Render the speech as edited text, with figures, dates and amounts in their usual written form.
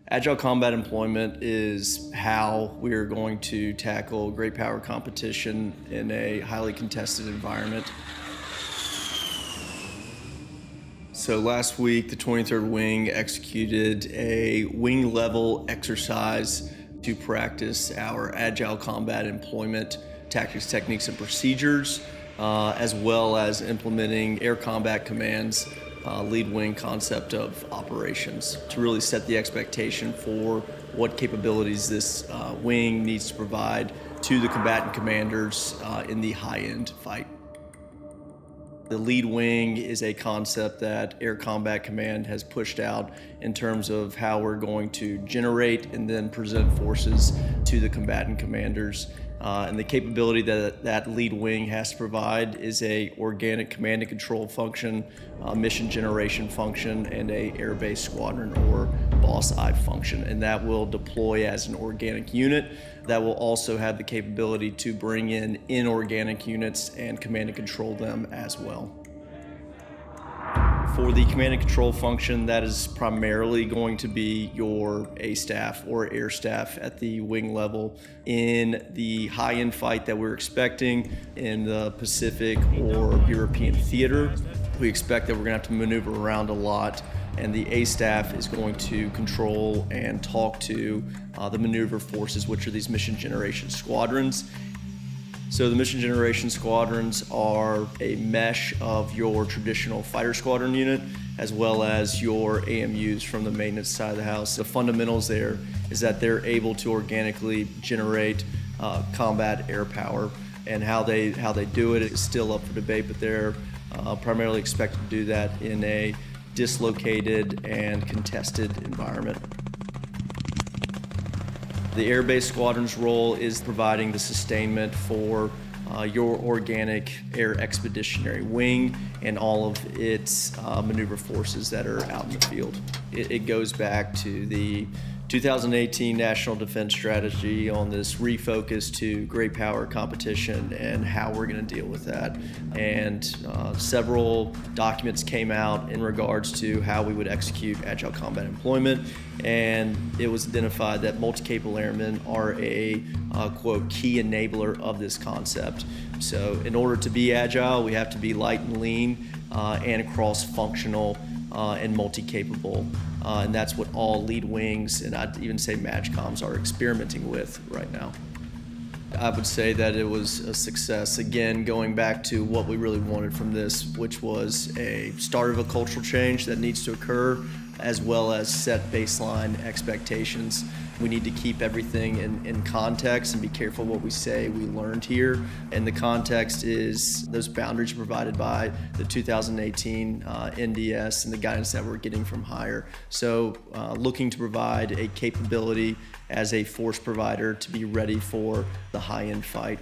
Agile combat employment is how we are going to tackle great power competition in a highly contested environment. So last week, the 23rd Wing executed a wing level exercise to practice our agile combat employment tactics, techniques, and procedures, as well as implementing air combat commands lead wing concept of operations to really set the expectation for what capabilities this wing needs to provide to the combatant commanders in the high-end fight. The lead wing is a concept that Air Combat Command has pushed out in terms of how we're going to generate and then present forces to the combatant commanders. And the capability that lead wing has to provide is a organic command and control function, mission generation function, and a air-based squadron or boss-eye function. And that will deploy as an organic unit. That will also have the capability to bring in inorganic units and command and control them as well. For the command and control function, that is primarily going to be your A staff or air staff at the wing level. In the high-end fight that we're expecting in the Pacific or European theater, we expect that we're going to have to maneuver around a lot, and the A staff is going to control and talk to the maneuver forces, which are these mission generation squadrons. So the mission generation squadrons are a mesh of your traditional fighter squadron unit as well as your AMUs from the maintenance side of the house. The fundamentals there is that they're able to organically generate combat air power, and how they do it is still up for debate, but they're primarily expected to do that in a dislocated and contested environment. The air-based squadron's role is providing the sustainment for your organic air expeditionary wing and all of its maneuver forces that are out in the field. It goes back to the 2018 National Defense Strategy on this refocus to great power competition and how we're going to deal with that. And several documents came out in regards to how we would execute agile combat employment, and it was identified that multi-capable airmen are a quote key enabler of this concept. So in order to be agile, we have to be light and lean and cross-functional and multi-capable. And that's what all lead wings, and I'd even say MAGCOMs, are experimenting with right now. I would say that it was a success. Again, going back to what we really wanted from this, which was a start of a cultural change that needs to occur, as well as set baseline expectations. We need to keep everything in context and be careful what we say we learned here. And the context is those boundaries provided by the 2018 NDS and the guidance that we're getting from higher. So looking to provide a capability as a force provider to be ready for the high-end fight.